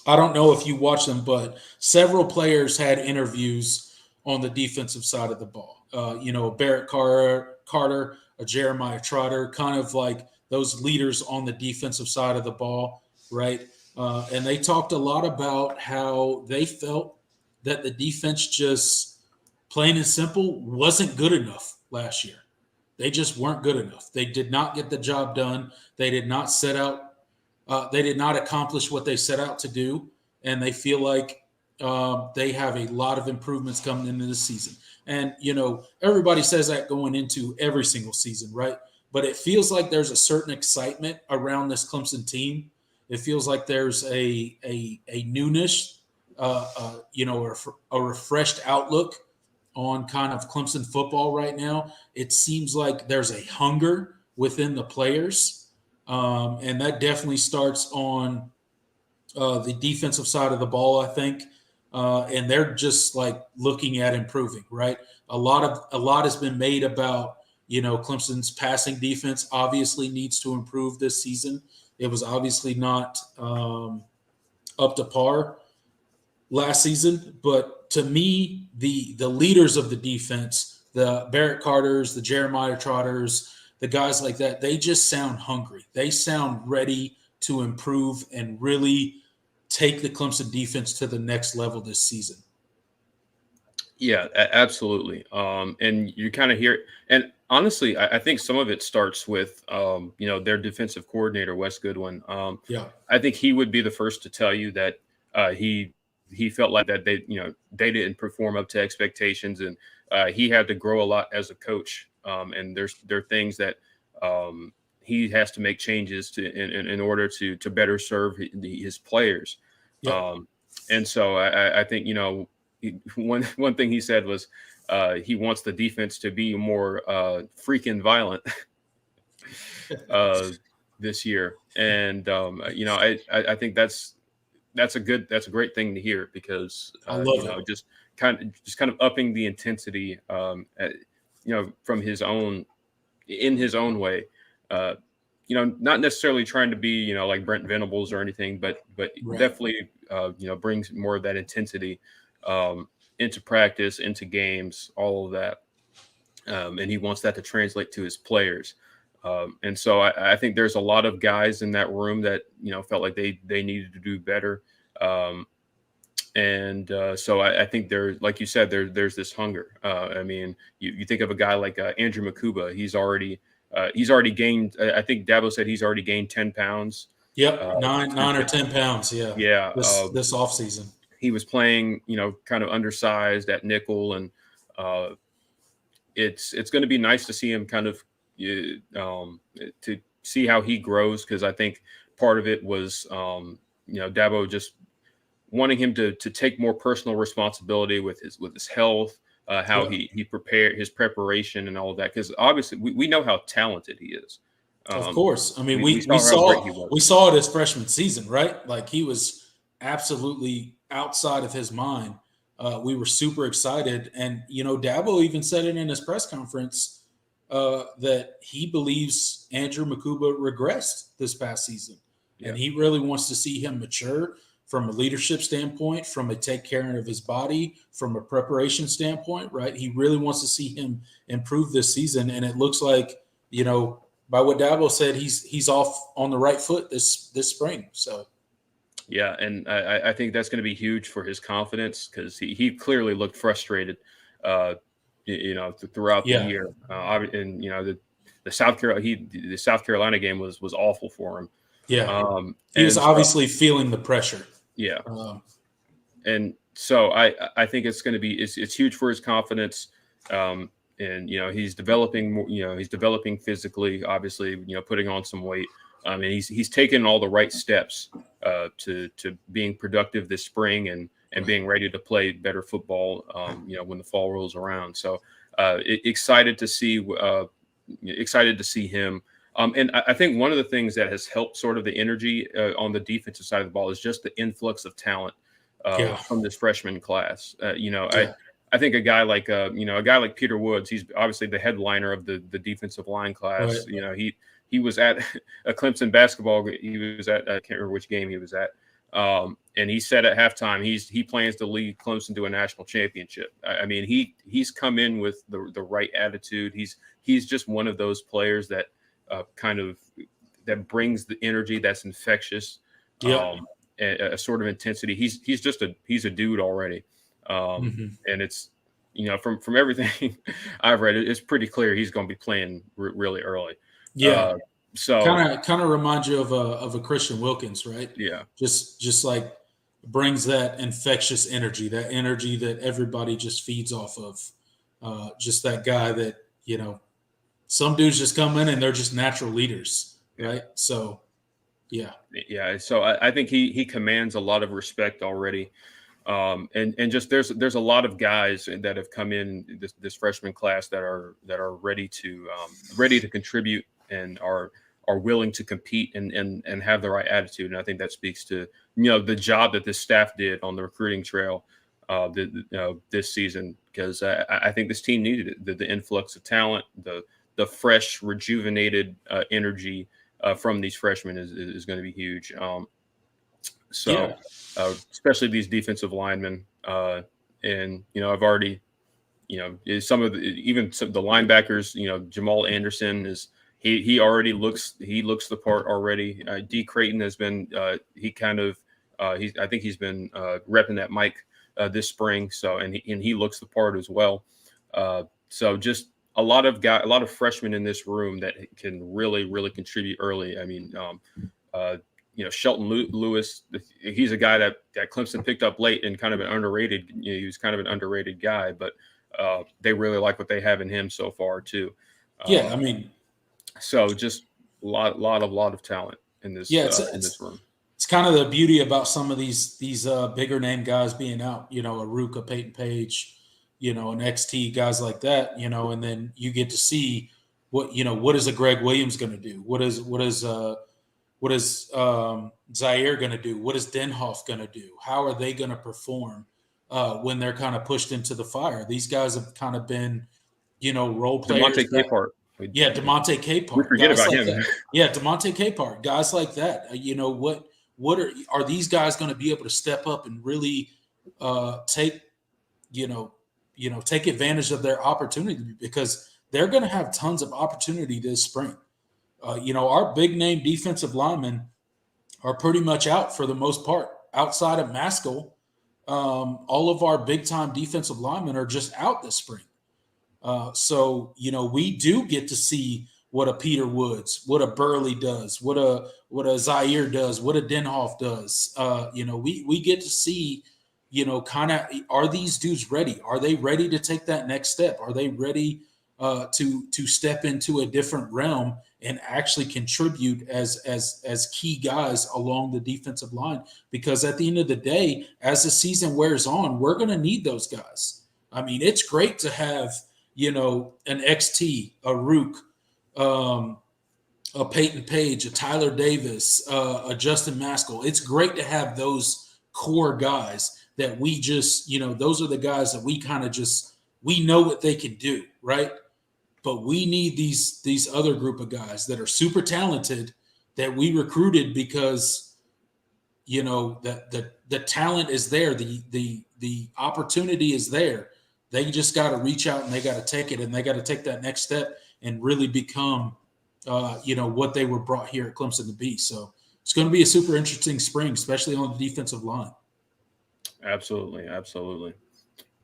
I don't know if you watch them, but several players had interviews on the defensive side of the ball. Barrett Carter, a Jeremiah Trotter, kind of like those leaders on the defensive side of the ball, right? And they talked a lot about how they felt that the defense just plain and simple wasn't good enough last year. They just weren't good enough. They did not get the job done. They did not set out they did not accomplish what they set out to do, and they feel like they have a lot of improvements coming into this season. And everybody says that going into every single season, right? But it feels like there's a certain excitement around this Clemson team. It feels like there's a newness, a refreshed outlook on kind of Clemson football right now. It seems like there's a hunger within the players, and that definitely starts on the defensive side of the ball, I think. And they're just like looking at improving, right? A lot has been made about Clemson's passing defense. Obviously, needs to improve this season. It was obviously not up to par last season, but to me, the leaders of the defense, the Barrett Carters, the Jeremiah Trotters, the guys like that, they just sound hungry. They sound ready to improve and really take the Clemson defense to the next level this season. Yeah, absolutely. And you kind of hear, and honestly, I think some of it starts with, their defensive coordinator, Wes Goodwin. Yeah. I think he would be the first to tell you that he felt like that they didn't perform up to expectations, and he had to grow a lot as a coach. And there are things that he has to make changes to in order to better serve his players. Yep. And so I think one thing he said was he wants the defense to be more freaking violent this year, and I think that's a great thing to hear, because I love it. just kind of upping the intensity, from his own in his own way. Not necessarily trying to be like Brent Venables or anything, but Right. definitely brings more of that intensity into practice, into games, all of that, and he wants that to translate to his players. And so I think there's a lot of guys in that room that felt like they needed to do better. So I think there's, like you said, there's this hunger. I mean, you think of a guy like Andrew Makuba. He's already gained. I think Dabo said he's already gained 10 pounds. Yep. Nine or 10 pounds. Yeah. Yeah. This off season. He was playing, kind of undersized at nickel, and it's going to be nice to see him kind of to see how he grows, because I think part of it was Dabo just wanting him to take more personal responsibility with his health, how he prepared his preparation and all of that, because obviously we know how talented he is. Of course. I mean, we how great he was. saw it his freshman season, right? Like, he was absolutely outside of his mind. We were super excited. And, Dabo even said it in his press conference that he believes Andrew Makuba regressed this past season. Yeah. And he really wants to see him mature from a leadership standpoint, from a take care of his body, from a preparation standpoint, right? He really wants to see him improve this season. And it looks like, by what Dabo said, he's off on the right foot this spring. So, yeah, and I think that's going to be huge for his confidence, because he clearly looked frustrated, throughout the year. And the South Carolina game was awful for him. Yeah, he was obviously feeling the pressure. Yeah, and so I think it's going to be it's huge for his confidence. And he's developing more. He's developing physically, obviously. Putting on some weight. And he's taken all the right steps to being productive this spring and being ready to play better football. When the fall rolls around. So excited to see him. And I think one of the things that has helped sort of the energy on the defensive side of the ball is just the influx of talent from this freshman class. I think a guy like Peter Woods, he's obviously the headliner of the defensive line class. Right. He was at a Clemson basketball. He was at, I can't remember which game he was at. And he said at halftime he plans to lead Clemson to a national championship. I mean, he's come in with the right attitude. He's just one of those players that that brings the energy that's infectious, Yeah. a sort of intensity. He's a dude already, and it's from everything I've read, it's pretty clear he's going to be playing really early. Yeah. So kind of reminds you of a Christian Wilkins, right? yeah, Just like brings that infectious energy, that energy that everybody just feeds off of. Just that guy that some dudes just come in and they're just natural leaders, right? So yeah. So I think he commands a lot of respect already. And just there's a lot of guys that have come in this freshman class that are ready to contribute and are willing to compete and have the right attitude. And I think that speaks to the job that this staff did on the recruiting trail this season, because I think this team needed it. The influx of talent, the fresh, rejuvenated energy from these freshmen is going to be huge. Especially these defensive linemen, and I've already, some of the linebackers, Jamal Anderson he already looks the part already. D. Creighton has been I think he's been repping that mic this spring, so and he looks the part as well. So just a lot of freshmen in this room that can really contribute early. I mean, Shelton Lewis, he's a guy that Clemson picked up late and kind of an underrated. He was kind of an underrated guy, but they really like what they have in him so far too. I mean, so just a lot of talent in this in this room. It's kind of the beauty about some of these bigger name guys being out. A Ruka, Peyton Page, an XT, guys like that. And then you get to see what is a Greg Williams going to do? What is Zaire going to do? What is Denhoff going to do? How are they going to perform when they're kind of pushed into the fire? These guys have kind of been, role players. DeMonte Capehart. DeMonte Capehart. We forget about him. DeMonte Capehart. Guys like that. What are these guys going to be able to step up and really take advantage of their opportunity, because they're going to have tons of opportunity this spring. Our big name defensive linemen are pretty much out for the most part. Outside of Maskell, all of our big time defensive linemen are just out this spring. So we do get to see what a Peter Woods, what a Burley does, what a Zaire does, what a Denhoff does. We get to see, kind of, are these dudes ready? Are they ready to take that next step? Are they ready to step into a different realm and actually contribute as key guys along the defensive line? Because at the end of the day, as the season wears on, we're going to need those guys. I mean, it's great to have, an XT, a Rook, a Peyton Page, a Tyler Davis, a Justin Maskell. It's great to have those core guys that we just, those are the guys that we kind of we know what they can do, right? But we need these other group of guys that are super talented that we recruited because, that the talent is there, the opportunity is there. They just got to reach out and they got to take it, and they got to take that next step and really become, what they were brought here at Clemson to be. So it's going to be a super interesting spring, especially on the defensive line. Absolutely.